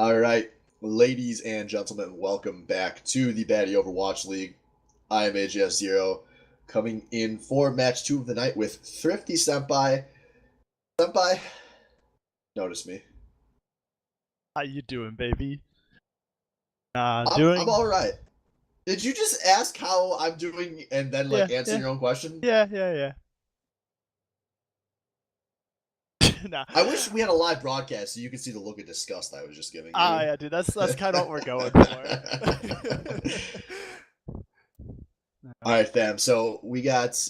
All right, ladies and gentlemen, welcome back to the Baddie Overwatch League. I am AJS0, coming in for match 2 of the night with Thrifty Senpai. Senpai, notice me. How you doing, baby? I'm all right. Did you just ask how I'm doing and then answer your own question? Yeah. Nah. I wish we had a live broadcast so you could see the look of disgust I was just giving you. Yeah, dude. That's kind of what we're going for. All right, fam. So we got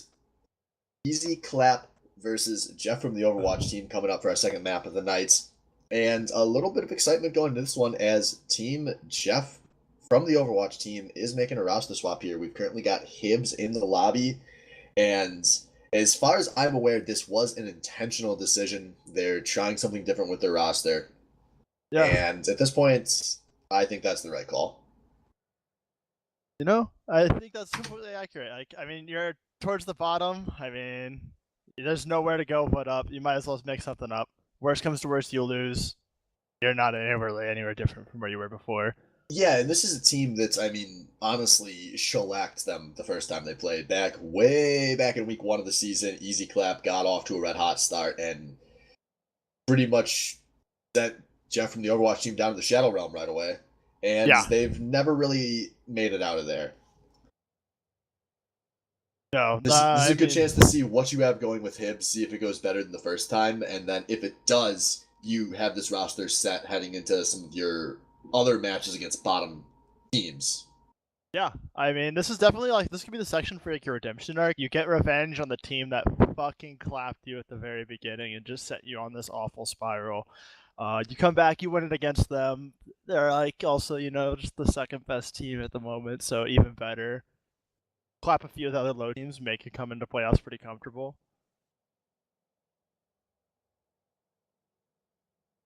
Easy Clap versus Jeff from the Overwatch team coming up for our second map of the night. And a little bit of excitement going into this one as Team Jeff from the Overwatch team is making a roster swap here. We've currently got Hibbs in the lobby. And as far as I'm aware, this was an intentional decision. They're trying something different with their roster. Yeah. And at this point, I think that's the right call. You know, I think that's completely accurate. I mean, you're towards the bottom. I mean, there's nowhere to go but up. You might as well make something up. Worst comes to worst, you'll lose. You're not anywhere different from where you were before. Yeah, and this is a team that's, I mean, honestly shellacked them the first time they played. Way back in week 1 of the season, Easy Clap got off to a red-hot start and pretty much sent Jeff from the Overwatch team down to the Shadow Realm right away. And they've never really made it out of there. No, this is a good chance to see what you have going with Hibbs, see if it goes better than the first time, and then if it does, you have this roster set heading into some of your other matches against bottom teams. Yeah, I mean, this is definitely this could be the section for your redemption arc. You get revenge on the team that fucking clapped you at the very beginning and just set you on this awful spiral. You come back, you win it against them. They're also, just the second best team at the moment, so even better. Clap a few of the other low teams, make it come into playoffs pretty comfortable.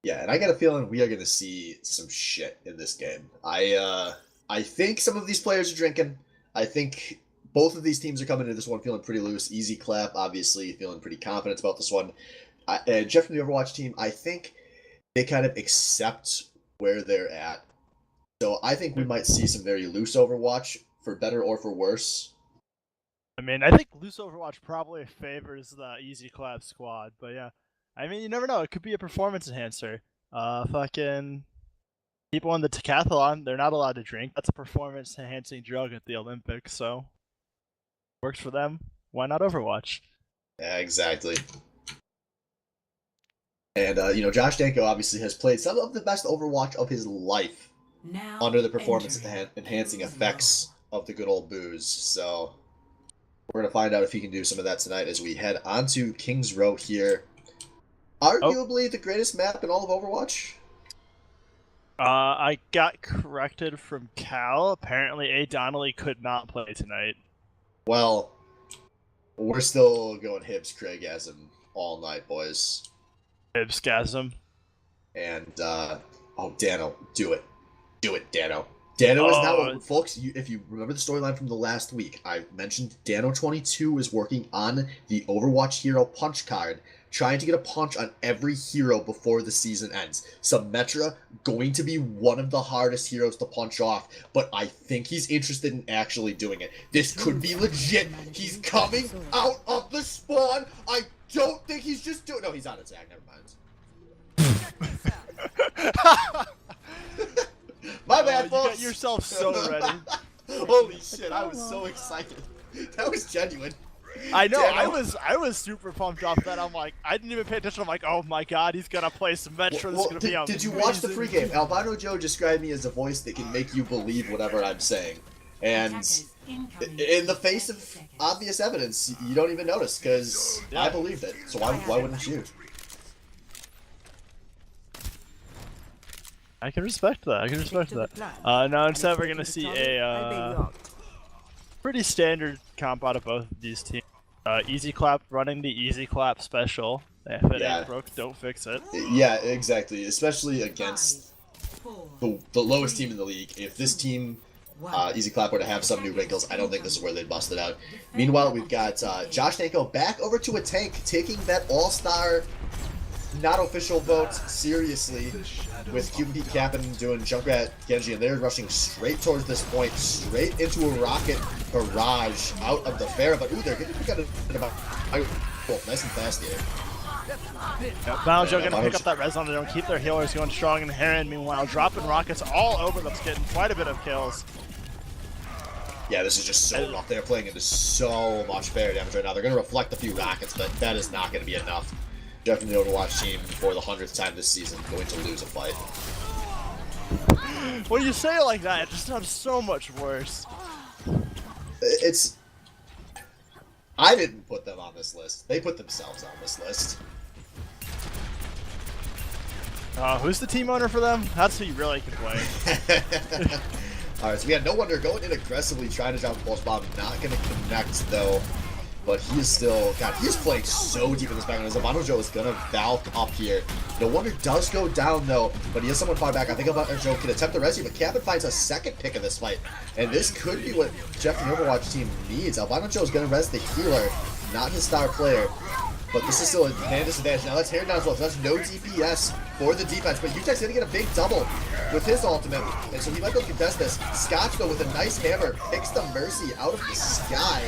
Yeah, and I got a feeling we are going to see some shit in this game. I think some of these players are drinking. I think both of these teams are coming into this one feeling pretty loose. Easy Clap, obviously, feeling pretty confident about this one. Jeff from the Overwatch team, I think they kind of accept where they're at. So I think we might see some very loose Overwatch, for better or for worse. I mean, I think loose Overwatch probably favors the Easy Clap squad, but yeah. I mean, you never know. It could be a performance enhancer. Fucking people in the decathlon, they're not allowed to drink. That's a performance-enhancing drug at the Olympics, so works for them. Why not Overwatch? Yeah, exactly. And, Josh Danko obviously has played some of the best Overwatch of his life under the performance-enhancing effects of the good old booze. So we're going to find out if he can do some of that tonight as we head onto King's Row here. Arguably the greatest map in all of Overwatch? I got corrected from Cal. Apparently A. Donnelly could not play tonight. Well, we're still going Hibbs Craigasm all night, boys. Hibbsgasm. And, Dano, do it. Do it, Dano. Dano is now, folks, if you remember the storyline from the last week, I mentioned Dano22 is working on the Overwatch Hero Punch card, trying to get a punch on every hero before the season ends. Symmetra, going to be one of the hardest heroes to punch off, but I think he's interested in actually doing it. This could be legit. He's coming out of the spawn. I don't think he's just doing... No, he's on attack. Never mind. My bad, folks. You got yourself so ready. Holy shit, I was so excited. That was genuine. I know, I was super pumped off that. I'm like, I didn't even pay attention. I'm like, oh my god, he's gonna play some Metro. This is gonna be amazing. Did you watch the pregame? Albino Joe described me as a voice that can make you believe whatever I'm saying. And in the face of obvious evidence, you don't even notice, because I believed it. So why wouldn't you? I can respect that. Now instead we're gonna see a pretty standard comp out of both of these teams. Easy Clap running the Easy Clap special. If it ain't broke, don't fix it. Yeah, exactly. Especially against the lowest team in the league. If this team, Easy Clap, were to have some new wrinkles, I don't think this is where they'd bust it out. Meanwhile, we've got Josh Danko back over to a tank, taking that all-star not official vote seriously with Cuban Pete Captain doing Junkrat Genji, and they're rushing straight towards this point, straight into a rocket barrage out of the fair. But ooh, they're getting picked up nice and fast here. Bounjo gonna pick up that res on them, keep their healers going strong, and Heron meanwhile dropping rockets all over them, getting quite a bit of kills. Yeah, this is just so rough. They're playing into so much fair damage right now. They're going to reflect a few rockets, but that is not going to be enough. Jeff and the Overwatch team, for the 100th time this season, going to lose a fight. When you say it like that, it just sounds so much worse. It's... I didn't put them on this list. They put themselves on this list. Who's the team owner for them? That's who you really can blame. Alright, so we had No Wonder going in aggressively, trying to drop the pulse bomb. Not going to connect, though. But he is still... God, he is playing so deep in this background. Albano Joe is going to valve up here. No Wonder does go down, though, but he has someone far back. I think Albano Joe can attempt the rescue, but Captain finds a second pick of this fight. And this could be what Jeff and the Overwatch team needs. Albano Joe is going to res the healer, not his star player. But this is still a man disadvantage. Now that's Heron down as well, so that's no DPS for the defense. But Utek's going to get a big double with his ultimate, and so he might be able to contest this. Scotch, though, with a nice hammer, picks the Mercy out of the sky.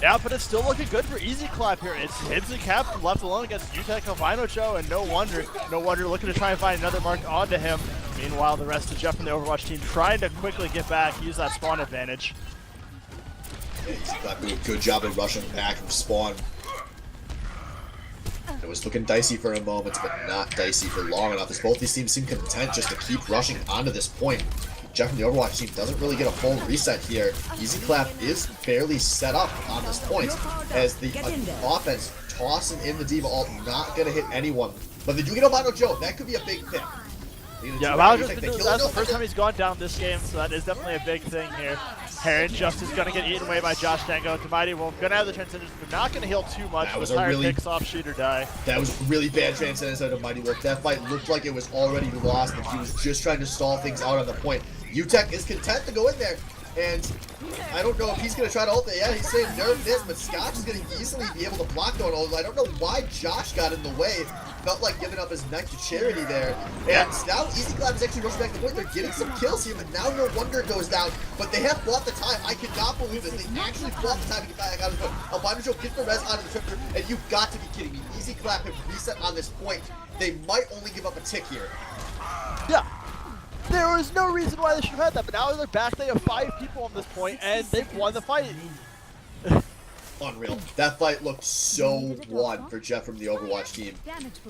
Yeah, but it's still looking good for Easy Clap here. It's Hibs and Cap left alone against Utek, Albino Joe, and No Wonder looking to try and find another mark onto him. Meanwhile, the rest of Jeff and the Overwatch team trying to quickly get back, use that spawn advantage. Yeah, Easy Clap doing a good job in rushing back from spawn. It was looking dicey for a moment, but not dicey for long enough, as both these teams seem content just to keep rushing onto this point. Jeff and the Overwatch team doesn't really get a full reset here. Easy Clap is fairly set up on this point, as the offense tossing in the Diva ult, not going to hit anyone. But they do get Albano Joe. That could be a big pick. Yeah, Albano Joe, that's the first time he's gone down this game, so that is definitely a big thing here. Heron just is going to get eaten away by Josh Dango. Mighty Wolf going to have the transcendence, but not going to heal too much. That was a really picks off shoot or die. That was a really bad transcendence out of Mighty Wolf. That fight looked like it was already lost, and he was just trying to stall things out on the point. Utek is content to go in there, and I don't know if he's going to try to ult it. Yeah, he's saying nerf this, but Scotch is going to easily be able to block going ult. I don't know why Josh got in the way. Felt like giving up his neck to charity there. And now Easy Clap is actually rushing back to the point. They're getting some kills here, but now No Wonder goes down. But they have bought the time. I cannot believe this. They actually bought the time to get back out of this point. Albano Joe gets the res onto the tripper, and you've got to be kidding me. Easy Clap have reset on this point. They might only give up a tick here. Yeah. There was no reason why they should have had that, but now they're back. They have 5 people on this point, and they've won the fight. Unreal. That fight looked so won for Jeff from the Overwatch team.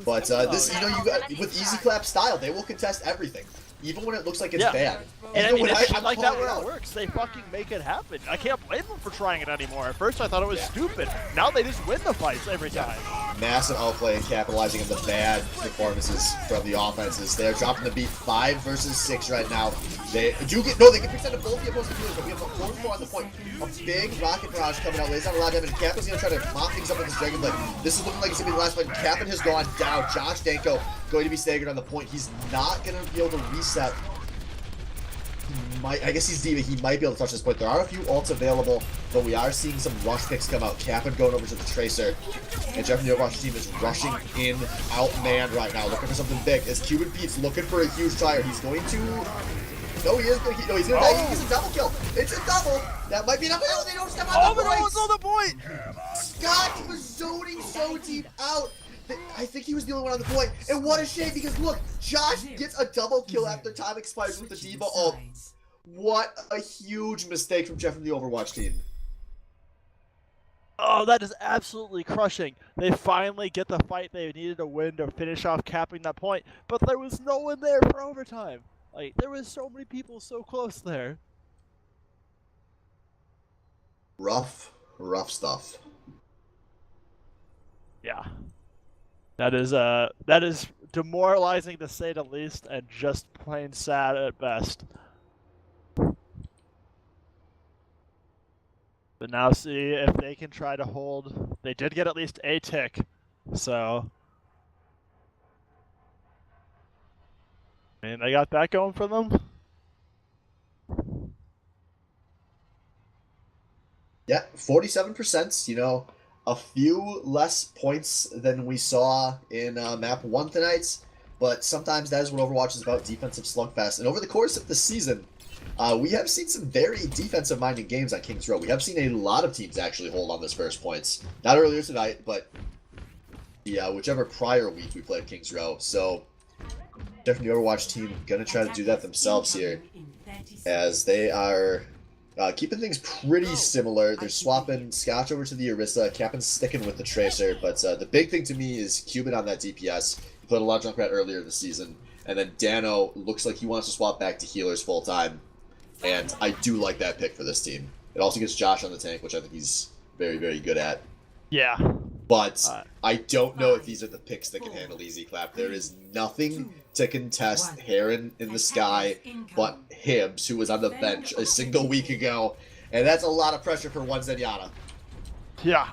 But this, you got with Easy Clap style, they will contest everything, even when it looks like it's bad. And I mean, it's like that where it works. They fucking make it happen. I can't blame them for trying it anymore. At first, I thought it was stupid. Now they just win the fights every time. Massive outplay and capitalizing on the bad performances from the offenses. They're dropping the beat 5 versus 6 right now. They do get they get percent of both the opposing players, but we have a 4-4 on the point. A big rocket barrage coming out, lays out a lot of damage. Captain's gonna try to mop things up with his Dragon Blade. This is looking like it's gonna be the last fight. Captain has gone down. Josh Danko going to be staggered on the point. He's not gonna be able to reset. I guess he's Diva. He might be able to touch this point. There are a few ults available, but we are seeing some rush picks come out. Captain going over to the Tracer. And Jeff and the Overwatch team is rushing in, outmanned right now, looking for something big. As Cuban Pete's looking for a huge tire. He's going to... No, he is going to... No, he's going to die. He's a double kill. It's a double. That might be enough. Oh, they don't step on the point. Oh, on the point. Scott was zoning so deep out. I think he was the only one on the point. And what a shame, because look, Josh gets a double kill after time expires with the Diva ult. What a huge mistake from Jeff from the Overwatch team. Oh, that is absolutely crushing. They finally get the fight they needed to win to finish off capping that point, but there was no one there for overtime. Like, there was so many people so close there. Rough stuff. Yeah. That is demoralizing to say the least, and just plain sad at best. But now see if they can try to hold. They did get at least a tick, so I mean, they got that going for them. Yeah, 47%. You know, a few less points than we saw in map 1 tonight, but sometimes that is what Overwatch is about, defensive slugfest. And over the course of the season, we have seen some very defensive-minded games on Kings Row. We have seen a lot of teams actually hold on those first points. Not earlier tonight, but whichever prior week we played Kings Row. So definitely Overwatch team going to try to do that themselves here, as they are keeping things pretty similar. They're swapping Scotch over to the Orisa, Captain's sticking with the Tracer, but the big thing to me is Cuban on that DPS. He played a lot of Junkrat earlier this season, and then Dano looks like he wants to swap back to healers full time, and I do like that pick for this team. It also gets Josh on the tank, which I think he's very, very good at. Yeah. But I don't know if these are the picks that can handle Easy Clap. There is nothing to contest Heron in the sky but Hibbs, who was on the bench a single week ago. And that's a lot of pressure for one Zenyatta. Yeah.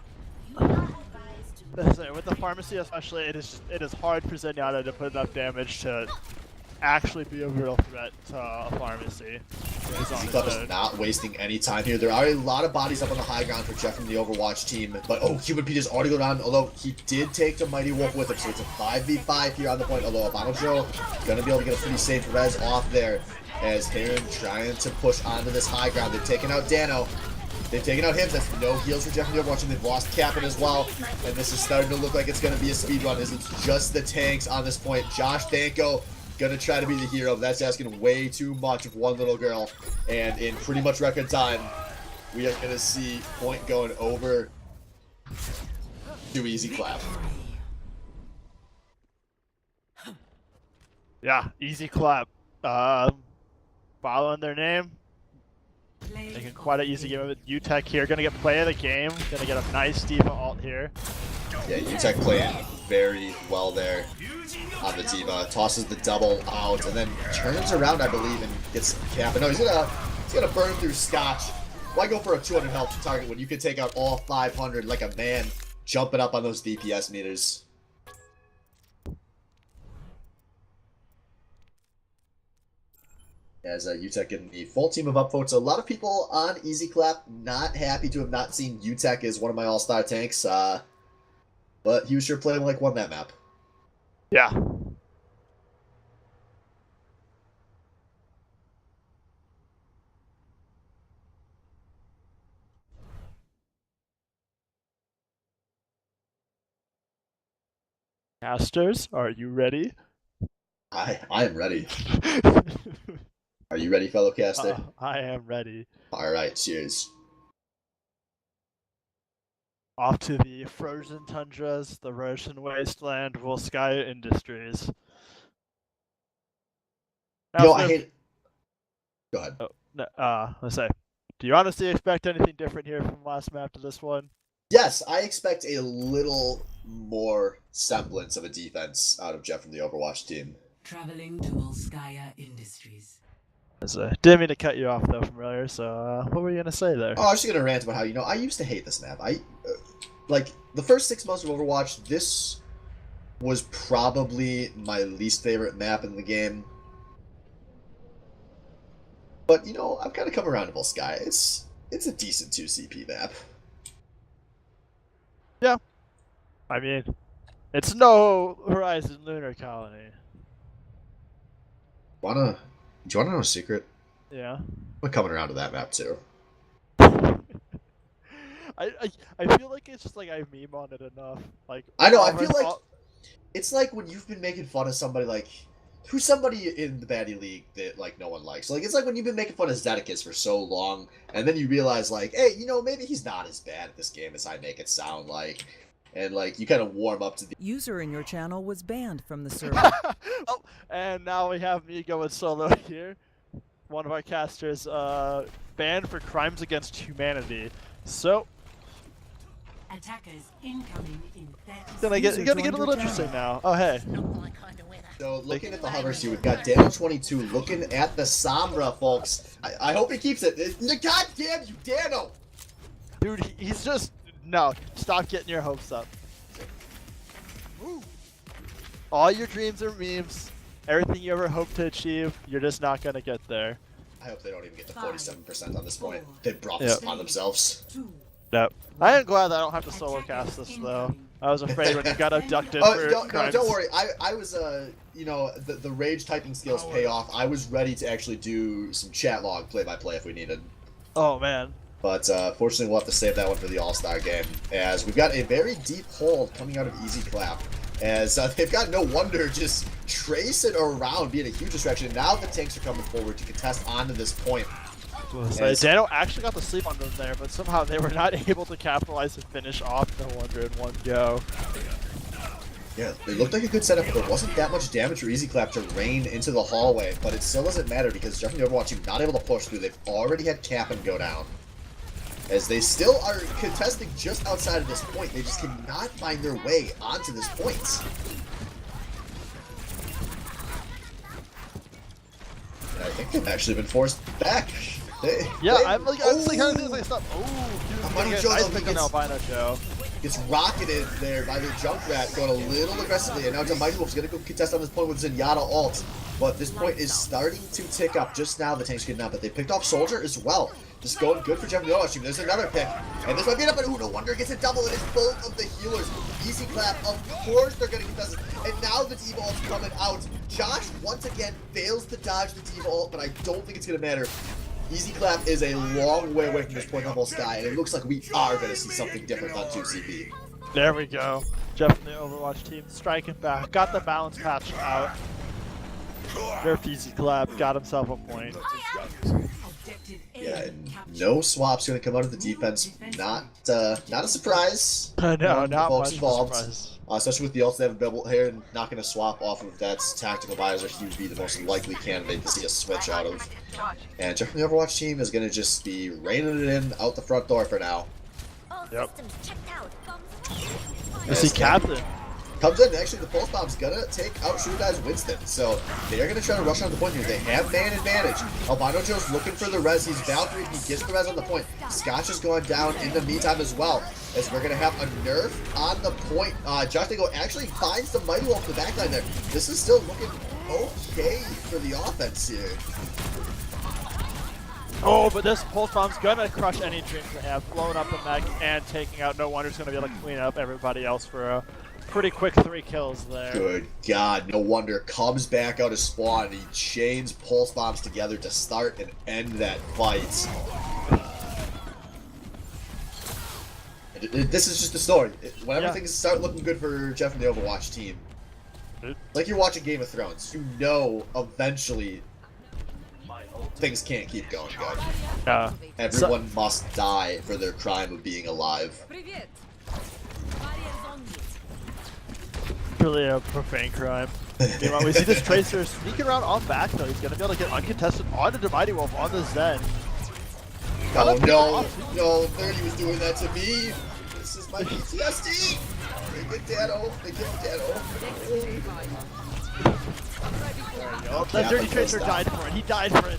With the pharmacy especially, it is hard for Zenyatta to put enough damage to actually be a real threat to a pharmacy. Club is not wasting any time here. There are a lot of bodies up on the high ground for Jeff from the Overwatch team, but Cuban Pete is already go down, although he did take the Mighty Wolf with him, so it's a 5v5 here on the point, although Abano Joe gonna be able to get a pretty safe res off there, as Heron trying to push onto this high ground. They've taken out Dano. They've taken out him. That's no heals for Jeff from the Overwatch, and they've lost Captain as well, and this is starting to look like it's gonna be a speed run, as it's just the tanks on this point. Josh Danko gonna try to be the hero, but that's asking way too much of one little girl. And in pretty much record time, we are gonna see point going over to Easy Clap. Yeah, Easy Clap. Following their name, making quite an easy game of it. UTech here, gonna get play of the game, gonna get a nice D.Va ult here. Yeah, UTech playing very well there on the D.Va. Tosses the double out and then turns around, I believe, and gets Cap. No, he's gonna burn through Scotch. Why go for a 200 health target when you can take out all 500 like a man, jumping up on those DPS meters? As UTech getting the full team of upvotes. A lot of people on Easy Clap not happy to have not seen UTech as one of my all-star tanks, but he was sure playing like one that map. Yeah. Casters, are you ready? I am ready. Are you ready, fellow caster? I am ready. Alright, cheers. Off to the frozen tundras, the Russian wasteland, Volskaya Industries. Now, Yo, I hate it. Go ahead. Let's say, do you honestly expect anything different here from last map to this one? Yes, I expect a little more semblance of a defense out of Jeff from the Overwatch team. Traveling to Volskaya Industries. Didn't mean to cut you off though from earlier, so what were you gonna say there? Oh, I was just gonna rant about how, I used to hate this map. Like, the first 6 months of Overwatch, this was probably my least favorite map in the game. But, I've kind of come around to Volskaya. It's a decent 2CP map. Yeah. I mean, it's no Horizon Lunar Colony. Do you wanna know a secret? Yeah. I'm coming around to that map too. I feel like it's just like I meme on it enough. Like I know, I feel like it's like when you've been making fun of somebody who's somebody in the baddie league that no one likes. Like, it's like when you've been making fun of Zedekis for so long, and then you realize hey, maybe he's not as bad at this game as I make it sound like. And you kind of warm up to the user in your channel was banned from the server. Oh, and now we have me going solo here. One of our casters banned for crimes against humanity. So attackers incoming in 30 gonna get a little interesting now. Oh hey. So looking at the hover seat, we've got Dano 22 looking at the Sombra, folks. I hope he keeps it. God damn you, Dano! Dude, he's just no. Stop getting your hopes up. All your dreams are memes. Everything you ever hope to achieve, you're just not gonna get there. I hope they don't even get to 47% on this point. They brought this upon themselves. Yep. I am glad that I don't have to solo cast this though. I was afraid when you got abducted for crimes. Don't worry. I was you know, the rage typing skills pay off. I was ready to actually do some chat log play by play if we needed. Oh man. But fortunately, we'll have to save that one for the All-Star game, as we've got a very deep hold coming out of Easy Clap, as they've got No Wonder just tracing around, being a huge distraction. And now the tanks are coming forward to contest onto this point. Dano actually got the sleep on them there, but somehow they were not able to capitalize and finish off No Wonder in one go. Yeah, it looked like a good setup, but there wasn't that much damage for Easy Clap to rain into the hallway, but it still doesn't matter because Jeff and the Overwatch team not able to push through. They've already had Cap'n go down. As they still are contesting just outside of this point, they just cannot find their way onto this point. And I think they've actually been forced back. I'm like kind of things like stuff. Oh, dude, nice pick on Albino Joe. Gets rocketed there by the Junkrat, going a little aggressively, and now Mighty Wolf's going to go contest on this point with Zenyatta ult. But this point is starting to tick up. Just now the tank's getting out, but they picked off Soldier as well. Just going good for Jeff and the Overwatch team. There's another pick. And this might be enough, but No Wonder gets a double. It is both of the healers. Easy Clap, of course they're going to contest it. And now the D.Va ult's coming out. Josh, once again, fails to dodge the D.Va ult, but I don't think it's going to matter. Easy Clap is a long way away from this point level sky, and it looks like we are going to see something different on 2CP. There we go. Jeff and the Overwatch team striking back. Got the balance patch out. Nerf Easy Clap got himself a point. Yeah, and no swap's going to come out of the defense. Not a surprise. No, not folks much involved. surprise. Especially with the ults they have available here, and not going to swap off of that's tactical buyers are he would be the most likely candidate to see a switch out of. And Jeff from the Overwatch team is going to just be raining it in out the front door for now. Yep. You see Captain. Comes in, actually the pulse bomb's gonna take out Sugar Guy's Winston, so they are gonna try to rush on the point here. They have man advantage. Albino Joe's looking for the res. He's Valkyrie, he gets the res on the point. Scotch is going down in the meantime as well, as we're gonna have a nerf on the point. Josh Dingo actually finds the Mighty Wolf in the backline there. This is still looking okay for the offense here. Oh, but this pulse bomb's gonna crush any dreams they have, blowing up the mech and taking out No Wonder's gonna be able to clean up everybody else for a pretty quick 3 kills there. Good God, No Wonder comes back out of spawn and he chains pulse bombs together to start and end that fight. This is just the story. Whenever things start looking good for Jeff and the Overwatch team, like you're watching Game of Thrones, you know eventually things can't keep going good. Everyone must die for their crime of being alive. Really a profane crime. Meanwhile, we see this Tracer sneaking around on back though. He's gonna be able to get uncontested onto the Mighty Wolf on the Zen. Oh no, no, 30 was doing that to me. This is my PTSD. They get Dano. They get Dano. There you go. That Dirty Tracer died for it. He died for it.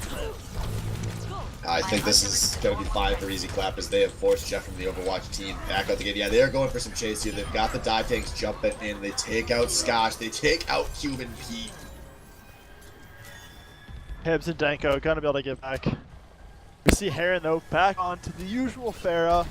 I think this is going to be fine for Easy Clap as they have forced Jeff from the Overwatch team back out the gate. Yeah, they're going for some chase here. They've got the dive tanks jumping in. They take out Scotch. They take out Cuban Pete. Hibbs and Danko gonna be able to get back. We see Heron though back onto the usual Pharah.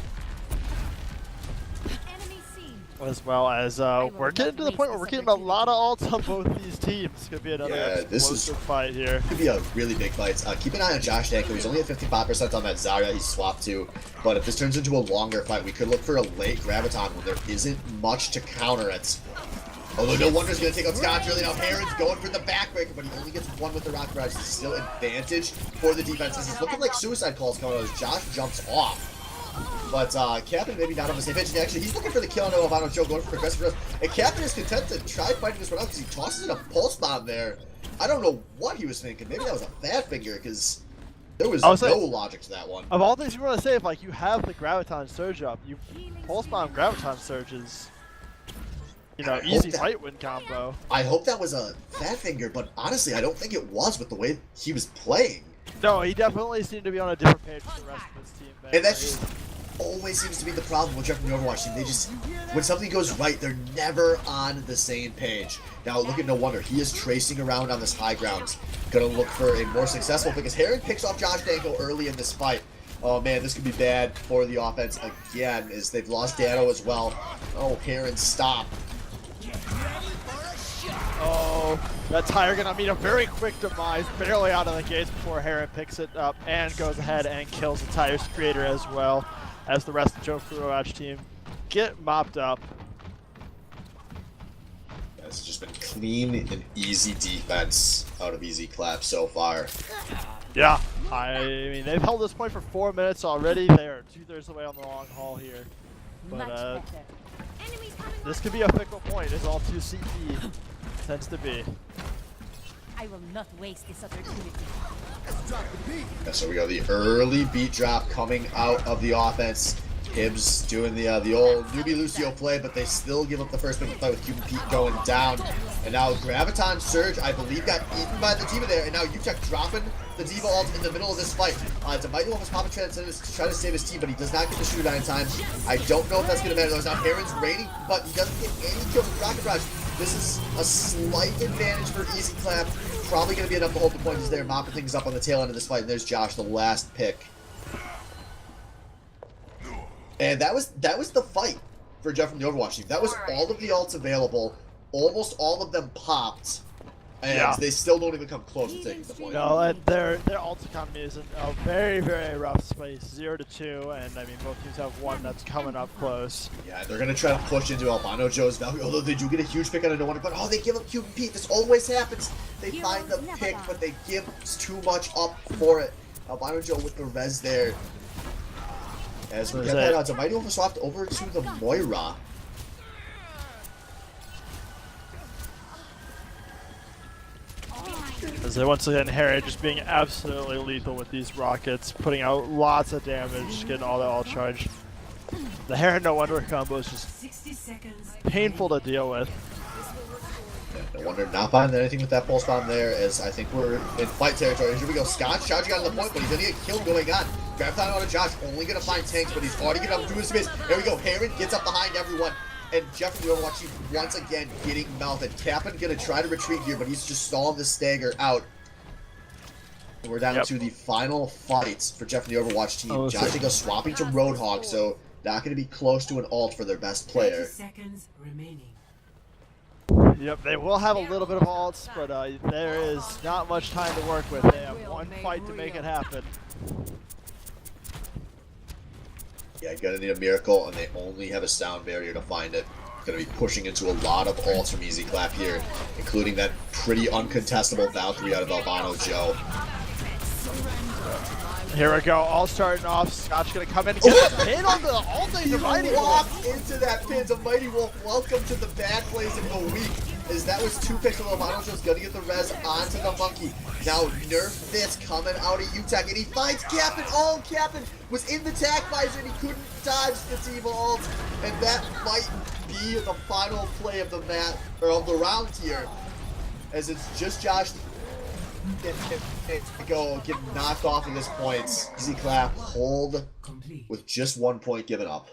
As well as we're getting to the point where we're getting a lot of ults on both these teams. It's gonna be another explosive fight here. Could be a really big fight. Keep an eye on Josh Danko. He's only at 55% on that Zarya he's swapped to. But if this turns into a longer fight, we could look for a late Graviton when there isn't much to counter it. Although No Wonder's gonna take out Scotch early now. Heron's going for the backbreaker, but he only gets one with the Rock Barrage. It's still advantage for the defense. It's looking like suicide calls coming out as Josh jumps off. But Captain maybe not on the same page. Actually, he's looking for the kill on Albino Joe, going for progressive growth. And Captain is content to try fighting this one out because he tosses in a pulse bomb there. I don't know what he was thinking. Maybe that was a fat finger because there was no logic to that one. Of all things you want to say, if like you have the Graviton Surge up, you pulse bomb Graviton Surges. You know, easy fight win combo. I hope that was a fat finger, but honestly, I don't think it was with the way he was playing. No, he definitely seemed to be on a different page with the rest of his team. Man. And that just always seems to be the problem with Jeff from the Overwatch team. They just, when something goes right, they're never on the same page. Now look at No Wonder. He is tracing around on this high ground. Gonna look for a more successful pick as Heron picks off Josh Danko early in this fight. Oh man, this could be bad for the offense again, as they've lost Dano as well. Oh, Heron, stop. Oh, that tire gonna meet a very quick demise, barely out of the gates before Heron picks it up and goes ahead and kills the tire's creator as well, as the rest of the Overwatch team get mopped up. It's just been clean and easy defense out of Easy Clap so far. Yeah, I mean, they've held this point for 4 minutes already. They are 2/3 of the way on the long haul here. But this could be a fickle point, as all 2CP tends to be. I will not waste this opportunity. Yeah, so we got the early beat drop coming out of the offense. Hibbs doing the old newbie Lucio play, but they still give up the first pick to play with Cuban Pete going down. And now Graviton Surge, I believe, got eaten by the D.Va there, and now Utek dropping the D.Va ult in the middle of this fight. It's a mighty one was popping Transcendence to try to save his team, but he does not get the shooter in time. I don't know if that's going to matter. Now Heron's raining, but he doesn't get any kills with Rocket Barrage. This is a slight advantage for Easy Clap. Probably going to be enough to hold the point as they're mopping things up on the tail end of this fight. And there's Josh, the last pick. And that was the fight for Jeff from the Overwatch team. That was all of the ults available. Almost all of them popped. And they still don't even come close to taking the point. No, their ult economy is in a very, very rough space. 0-2, and I mean, both teams have one that's coming up close. Yeah, they're going to try to push into Albino Joe's value, although they do get a huge pick on a no one. But oh, they give up Cuban Pete. This always happens. They find the pick, but they give too much up for it. Albino Joe with the res there. As we get that out, Mighty Wolf swapped over to the Moira. As they once again, Harry just being absolutely lethal with these rockets, putting out lots of damage, getting all that all charged. The Heron no wonder combo is just painful to deal with. No wonder not finding anything with that pulse bomb there, as I think we're in fight territory. Here we go, Scott charging out of the point, but he's gonna get killed going on. Graviton out of Josh, only gonna find tanks, but he's already getting up through his space. There we go, Heron gets up behind everyone. And Jeff from the Overwatch team once again getting melted. Cap'n gonna try to retreat here, but he's just stalling the stagger out. And we're down to the final fight for Jeff from the Overwatch team. Josh goes swapping to Roadhog, so not gonna be close to an ult for their best player. 30 seconds remaining. Yep, they will have a little bit of ults, but there is not much time to work with. They have one fight to make it happen. Yeah, gonna need a miracle, and they only have a sound barrier to find it. Gonna be pushing into a lot of ults from Easy Clap here, including that pretty uncontestable Valkyrie out of Albino Joe. Here we go, all starting off. Scott's gonna come in and get a pin on the ultimate to Mighty Wolf. Into that pin to Mighty Wolf. Welcome to the bad plays of the week. As that was 2 picks, Albino Joe's gonna get the res onto the monkey. Now nerf this coming out of Utek, and he finds Cap'n. Oh, Cap'n was in the tag visor and he couldn't dodge the D.Va ult, and that might be the final play of the match or of the round here, as it's just Josh go get knocked off at this point. Easy Clap hold with just 1 point given up.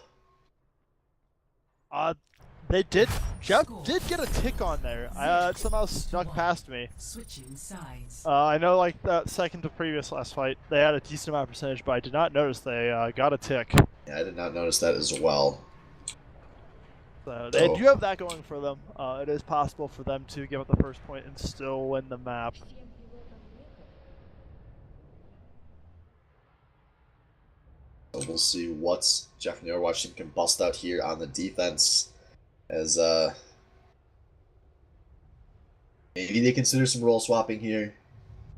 They did. Jeff did get a tick on there. It somehow snuck past me. Switching sides. I know, like that second to previous last fight, they had a decent amount of percentage, but I did not notice they got a tick. Yeah, I did not notice that as well. So they do have that going for them. It is possible for them to give up the first point and still win the map. So we'll see what Jeff and the Overwatch team can bust out here on the defense. As maybe they consider some role swapping here.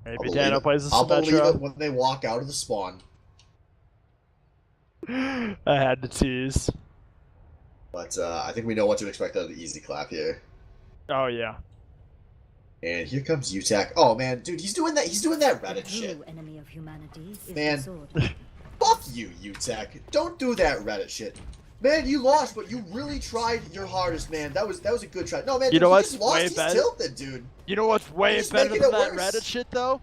Maybe Dano plays a I'll believe Symmetra. it when they walk out of the spawn. I had to tease. But I think we know what to expect out of the Easy Clap here. Oh yeah. And here comes Utek. Oh man, dude, he's doing that Reddit shit. Enemy of humanity is Man. the sword. Fuck you, Utek. Don't do that Reddit shit. Man, you lost, but you really tried your hardest, man. That was a good try. No, man, You know what's just lost. way He's better? tilted, dude. You know what's way He's better making than it that worse. Reddit shit though?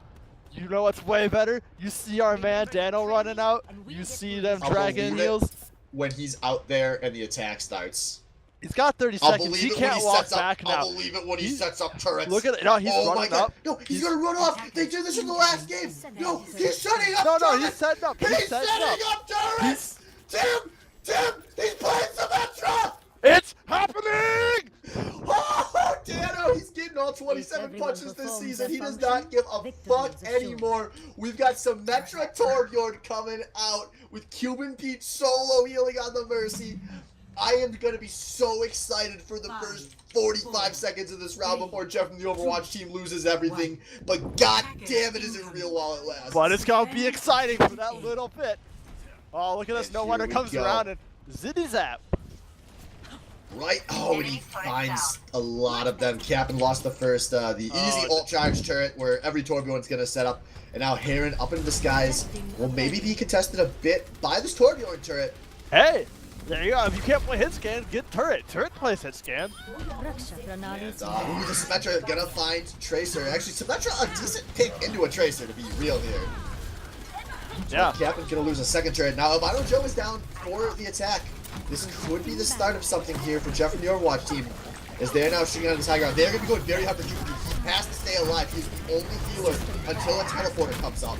You know what's way better? You see our man Dano running out. You see them I'll dragging believe it heels. when he's out there and the attack starts. He's got 30 I'll seconds. believe He it when can't he walk sets up. back now. I'll believe it when he sets up turrets. Look at it. No, he's oh running my God. up. No, he's gonna run off. They did this in the last game. No, he's setting up No, turrets. he's setting up. He's setting up turrets. Tim, he's playing Symmetra. It's happening! Oh, Dano, he's getting all 27 punches this season. He does not give a fuck anymore. We've got Symmetra Torbjorn coming out with Cuban Pete solo healing on the Mercy. I am going to be so excited for the first 45 seconds of this round before Jeff from the Overwatch team loses everything. But god damn it, is it real while it lasts. But it's going to be exciting for that little bit. Oh, look at this. And No Wonder here we comes go. around and zitty zap. Right? Oh, and he finds a lot of them. Cap'n lost the first, the easy ult charge turret where every Torbjorn's going to set up. And now Heron up into the skies will maybe be contested a bit by this Torbjorn turret. Hey, there you go. If you can't play hit scan, get turret. Turret plays hit scan. And, the Symmetra gonna find Tracer. Actually, Symmetra a decent pick into a Tracer, to be real here. Yeah. Captain's gonna lose a second turret. Now, Albino Joe is down for the attack. This could be the start of something here for Jeff from the Overwatch team. As they're now shooting on this high ground. They're gonna be going very hard for Cuban. He has to stay alive. He's the only healer until a teleporter comes up.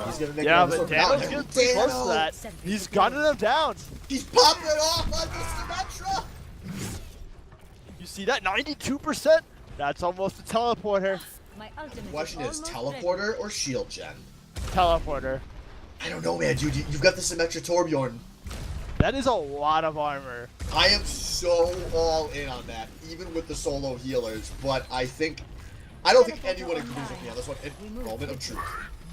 He's gonna make But Dano's getting pretty close to that. He's gunning him down. He's popping it off on the Symmetra. You see that? 92%? That's almost a teleporter. The question is, teleporter or shield gen? Teleporter. I don't know, man, dude. You've got the Symmetra Torbjorn. That is a lot of armor. I am so all in on that, even with the solo healers. But I don't think anyone agrees with me on this one. Moment of truth.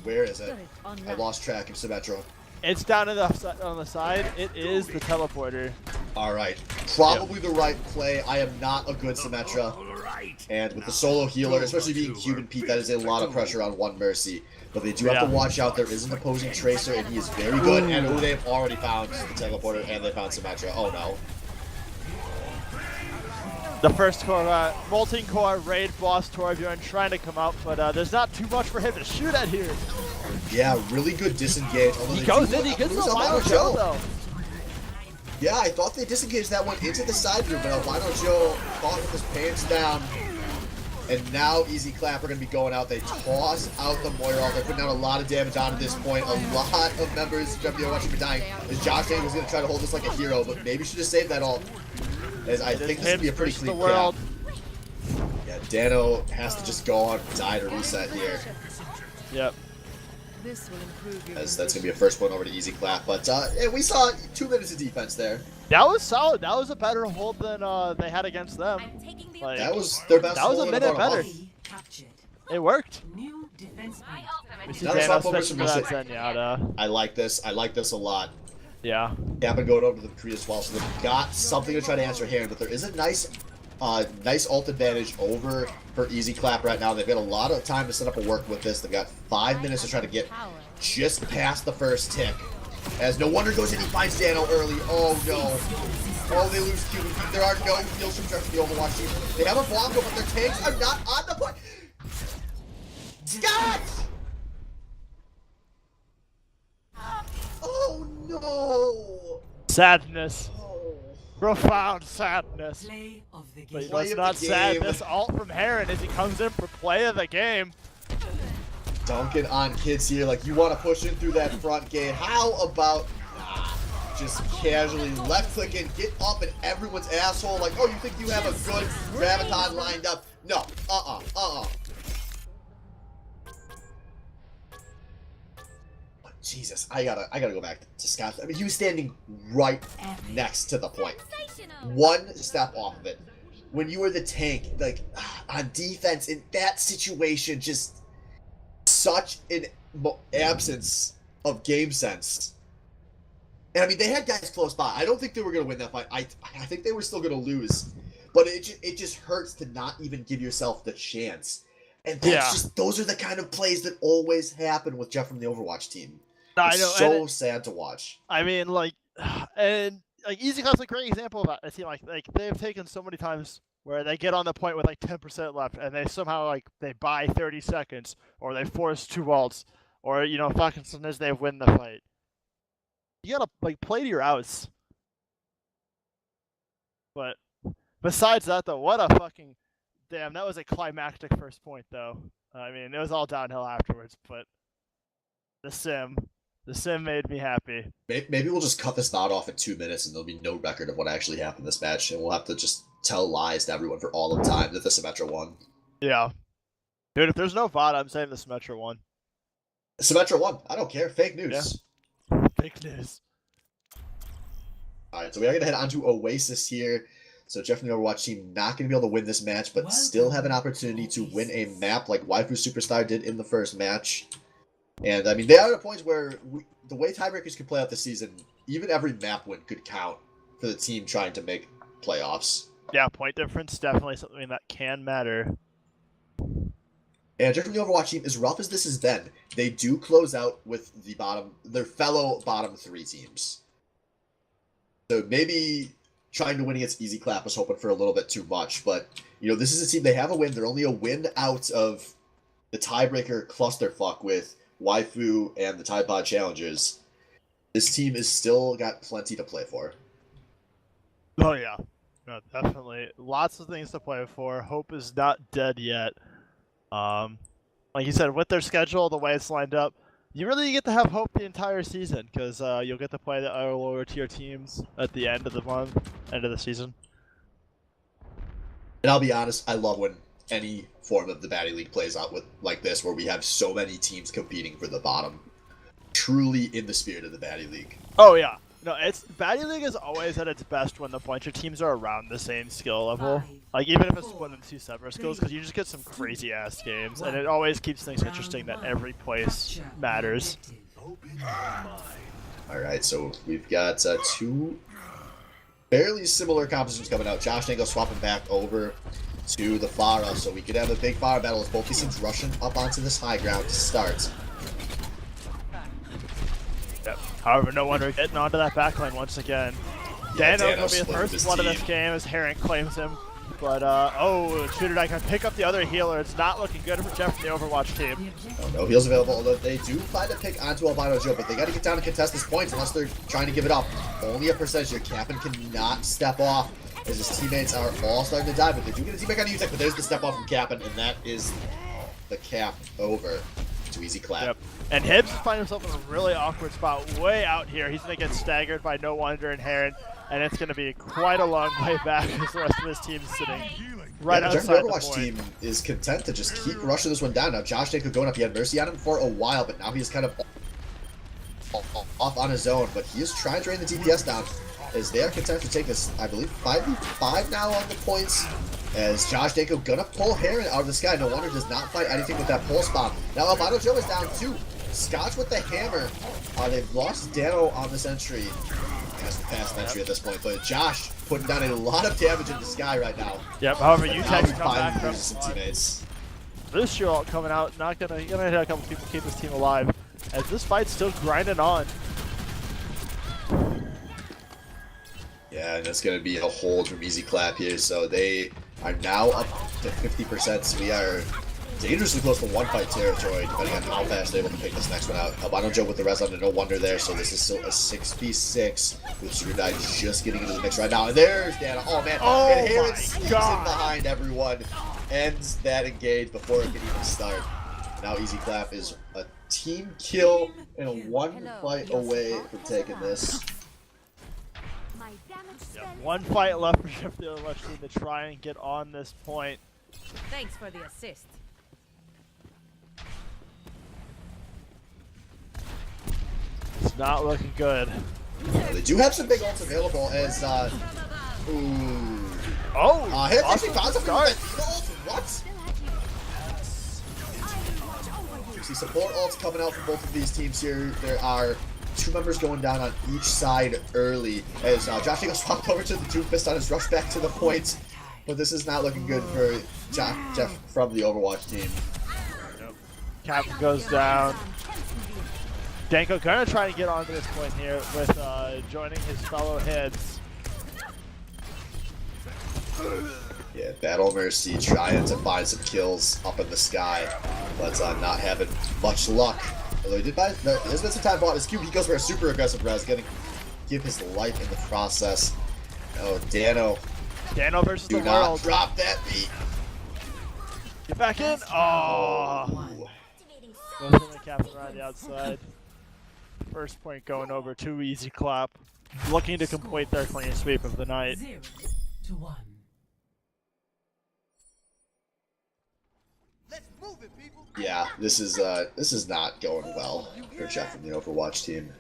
Where is it? I lost track of Symmetra. It's down on the side. It is the teleporter. All right, probably the right play. I am not a good Symmetra, and with the solo healer, especially being Cuban Pete, that is a lot of pressure on one Mercy. But they do have to watch out. There is an opposing Tracer, and he is very good. And they've already found the teleporter, and they found Symmetra. Oh no. The first core, Molten Core Raid Boss Torbjorn trying to come out, but there's not too much for him to shoot at here. Yeah, really good disengage. He goes in, he gets the Albino Joe though. Yeah, I thought they disengaged that one into the side group, but Albino Joe caught with his pants down. And now Easy Clap are going to be going out. They toss out the Moira. They're putting out a lot of damage on at this point. A lot of members of Jeff watching me dying. As Josh Daniels going to try to hold this like a hero, but maybe should have saved that all. As I think this would be a pretty clean cap. Yeah, Dano has to just go on, die to reset here. Yep. As that's going to be a first point over to Easy Clap. But yeah, we saw 2 minutes of defense there. That was solid. That was a better hold than they had against them. Like, that was their best. That was a minute better. It worked. New defense point. We see Dano switching to that Zenyatta. I like this. I like this a lot. Yeah. Gavin going over to the Kree as well, so they've got something to try to answer here, but there is a nice ult advantage over for Easy Clap right now. They've got a lot of time to set up a work with this. They've got 5 minutes to try to get just past the first tick. As No Wonder goes in, he finds Dano early. Oh no. Oh, they lose Cuban Pete. There are no heals from Jeff the Overwatch team. They have a Blanco, but their tanks are not on the point. Scott! Oh no! Sadness. Oh. Profound sadness. Play of the But game. let's not sadness. Ult from Heron as he comes in for play of the game. Dunking on kids here, like you want to push in through that front gate. How about just casually left click and get up in everyone's asshole? Like, oh, you think you have a good Graviton lined up? No, But Jesus, I gotta go back to Scott. I mean, he was standing right next to the point, one step off of it. When you were the tank, like on defense in that situation, just such an absence of game sense. And I mean, they had guys close by. I don't think they were going to win that fight. I think they were still going to lose. But it just hurts to not even give yourself the chance. And that's just, those are the kind of plays that always happen with Jeff from the Overwatch team. It's so sad to watch. I mean, like, and like Easy Clap's a great example of that. I see, like they've taken so many times where they get on the point with like 10% left, and they somehow like they buy 30 seconds, or they force 2 ults, or fucking sometimes they win the fight. You gotta like play to your outs. But besides that, though, what a fucking damn! That was a climactic first point, though. I mean, it was all downhill afterwards, but the sim made me happy. Maybe we'll just cut this VOD off in 2 minutes, and there'll be no record of what actually happened in this match, and we'll have to just tell lies to everyone for all of time that the Symmetra won. Yeah, dude. If there's no VOD, I'm saying the Symmetra won. Symmetra won. I don't care. Fake news. Yeah. Fake news. All right, so we are going to head on to Oasis here. So Jeff and the Overwatch team not going to be able to win this match, but still have an opportunity to win a map like Waifu Superstar did in the first match. And, I mean, they are at a point where the way tiebreakers can play out this season, even every map win could count for the team trying to make playoffs. Yeah, point difference, definitely something that can matter. And Jeff and the Overwatch team, as rough as this has been, they do close out with their fellow bottom 3 teams. So maybe trying to win against Easy Clap was hoping for a little bit too much, but you know, this is a team, they have a win. They're only a win out of the tiebreaker clusterfuck with Waifu and the Tide Pod Challengers. This team is still got plenty to play for. Oh yeah, no, definitely. Lots of things to play for. Hope is not dead yet. Like you said, with their schedule, the way it's lined up, you really get to have hope the entire season because you'll get to play the lower tier teams at the end of the month, end of the season. And I'll be honest, I love when any form of the Batty League plays out with like this, where we have so many teams competing for the bottom. Truly in the spirit of the Batty League. Oh yeah, no, it's Batty League is always at its best when a bunch of teams are around the same skill level. Like even if it's split into 2 separate skills, because you just get some crazy ass games, and it always keeps things interesting that every place matters. All right, so we've got 2 fairly similar compositions coming out. Josh Dangle swapping back over to the Pharah, so we could have a big Pharah battle as both these teams rushing up onto this high ground to start. Yep. However, no wonder getting onto that backline once again. Dano will be the first one of this game as Heron claims him. But, oh, Shooter Knight can pick up the other healer. It's not looking good for Jeff and the Overwatch team. Oh, no heals available, although they do find a pick onto Albino Joe, but they got to get down and contest this point unless they're trying to give it up. Only a percentage here. Cap'n cannot step off as his teammates are all starting to die, but they do get a teammate on Uzek, but there's the step off from Cap'n, and that is the cap over to Easy Clap. Yep. And Hibbs finds himself in a really awkward spot way out here. He's going to get staggered by No Wonder and Heron, and it's going to be quite a long way back as the rest of his team is sitting right outside the Overwatch team is content to just keep rushing this one down. Now, Josh Danko going up. He had Mercy on him for a while, but now he's kind of off on his own. But he is trying to drain the DPS down as they are content to take this, I believe, 5v5 now on the points. As Josh Danko gonna pull Heron out of the sky. No Wonder does not fight anything with that pulse bomb. Now, Albino Joe is down too. Scotch with the hammer. They've lost Dano on this entry. Has to pass the entry at this point, but Josh putting down a lot of damage in the sky right now. Yep, however, Utex come back from some teammates. Lucio coming out, not gonna hit a couple people to keep this team alive, as this fight's still grinding on. Yeah, and it's gonna be a hold from Easy Clap here, so they are now up to 50%, so we are dangerously close to one-fight territory, depending on how fast they're able to pick this next one out. Albino Joe with the res under, No Wonder there, so this is still a 6v6 with Shooter Knight just getting into the mix right now. And there's Dana. Oh, man. Oh, and Heron my sneaks in God. behind everyone. Ends that engage before it can even start. Now Easy Clap is a team kill and a one fight away from taking this. Yep, one fight left for Jeff the Overwatch team to try and get on this point. Thanks for the assist. It's not looking good. They do have some big ults available as, ooh. Oh! Hit awesome actually found something start. with that ult. What? You see support ults coming out from both of these teams here. There are 2 members going down on each side early as Josh Eagle swapped over to the Doomfist on his rush back to the point. But this is not looking good for Jeff from the Overwatch team. Yep. Cap goes down. Danko gonna try and get onto this point here with joining his fellow heads. Yeah, Battle Mercy trying to find some kills up in the sky, but not having much luck. Although he did buy, there's been some time bought his cube. He goes for a super aggressive res, gonna give his life in the process. Oh, Dano Dano versus Do the not world. drop that beat. Get back in. Oh. Ooh. Goes in the captain right the outside. First point going over. Too easy clap. Looking to complete their clean sweep of the night. 0-1. Yeah, this is not going well for Jeff and the Overwatch team.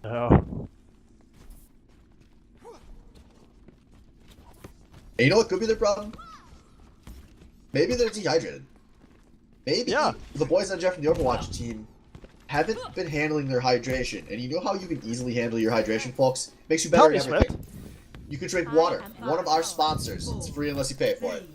No. And you know what could be their problem? Maybe they're dehydrated. Maybe the boys on Jeff and the Overwatch team haven't been handling their hydration. And you know how you can easily handle your hydration, folks? Makes you better at everything. You can drink water. One of our sponsors. It's free unless you pay for it.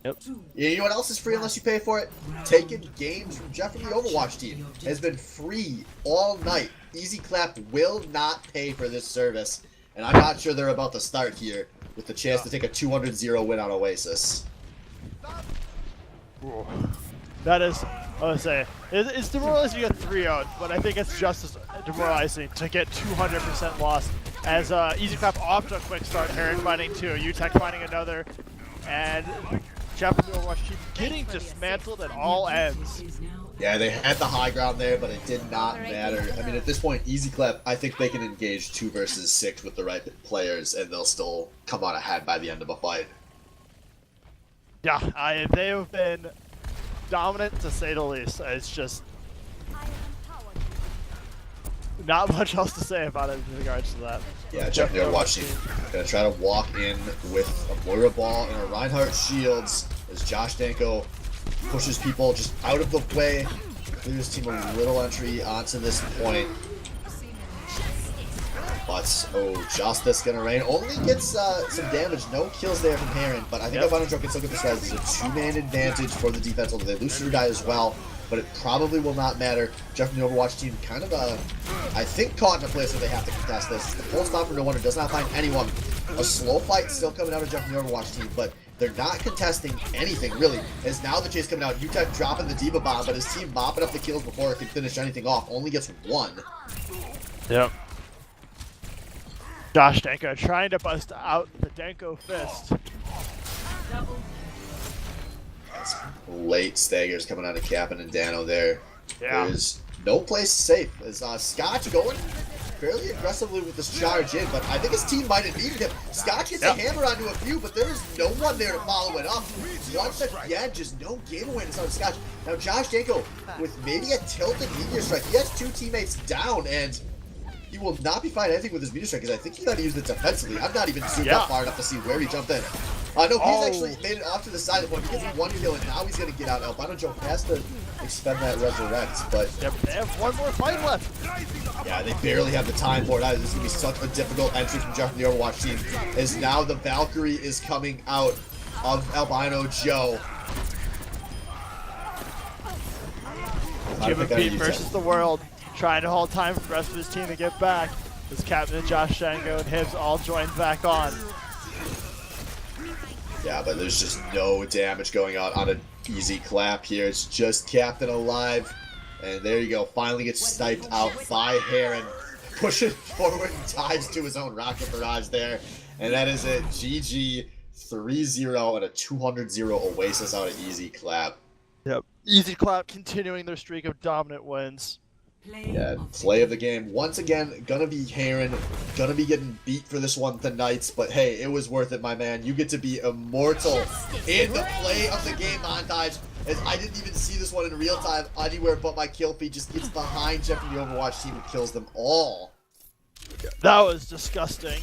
Yep. You know what else is free unless you pay for it? Taking games from Jeff and the Overwatch team has been free all night. Easy Clap will not pay for this service. And I'm not sure they're about to start here with the chance to take a 200-0 win on Oasis. That is, I would say, it's demoralizing to get 3-0, but I think it's just as demoralizing to get 200% loss. As Easy Clap off to a quick start, Heron finding 2, UTech finding another, and Jeff and the Overwatch team getting dismantled at all ends. Yeah, they had the high ground there, but it did not matter. I mean, at this point, Easy Clap, I think they can engage 2 versus 6 with the right players, and they'll still come out ahead by the end of a fight. Yeah, they have been dominant to say the least. It's just not much else to say about it in regards to that. Yeah, Jeff and the Overwatch team gonna try to walk in with a Moira Ball and a Reinhardt Shields as Josh Danko pushes people just out of the way. Give his team a little entry onto this point. But, oh, Justice gonna rain. Only gets some damage, no kills there from Heron, but I think Albino Joe can still get this guy. This is a 2-man advantage for the defense, although they lose their guy as well, but it probably will not matter. Jeff and the Overwatch team kind of, I think, caught in a place where they have to contest this. The full stop for no one, it does not find anyone. A slow fight still coming out of Jeff and the Overwatch team, but they're not contesting anything, really. As now the chase coming out, UTech dropping the Diva Bomb, but his team mopping up the kills before it can finish anything off. Only gets 1. Yep. Josh Danko trying to bust out the Danko fist. Late staggers coming out of Cap'n and Dano there. Yeah. There's no place safe. As Scotch going fairly aggressively with this charge in, but I think his team might have needed him. Scotch gets a hammer onto a few, but there is no one there to follow it up. Once again, just no game awareness on Scotch. Now Josh Danko with maybe a tilted meteor strike. He has 2 teammates down, and he will not be finding anything with his meteor strike because I think he might have used it defensively. I'm not even zoomed up far enough to see where he jumped in. No, he's actually made it off to the side of the point. He gets 1 kill, and now he's going to get out. Albino Joe has to expend that resurrect, but yep, they have 1 more fight left. yeah, they barely have the time for it either. This is going to be such a difficult entry from Jeff and the Overwatch team, as now the Valkyrie is coming out of Albino Joe. Cuban Pete versus the world, trying to hold time for the rest of his team to get back. As Captain and Josh Shango and Hibbs all join back on. Yeah, but there's just no damage going on an Easy Clap here. It's just Captain alive. And there you go. Finally gets sniped out by Heron. Pushing forward and dives to his own rocket barrage there. And that is it. GG 3-0 and a 200-0 Oasis out of Easy Clap. Yep. Easy Clap continuing their streak of dominant wins. Yeah, play of the game. Once again, gonna be Heron. Gonna be getting beat for this one tonight, but hey, it was worth it, my man. You get to be immortal in the play of the game montage. As I didn't even see this one in real time anywhere but my kill feed. Just gets behind Jeff and the Overwatch team and kills them all. That was disgusting.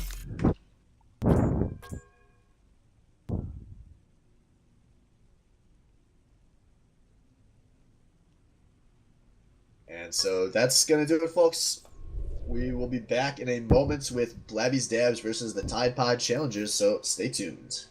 And so that's going to do it, folks. We will be back in a moment with Blabby's Dabs versus the Tide Pod Challengers, so stay tuned.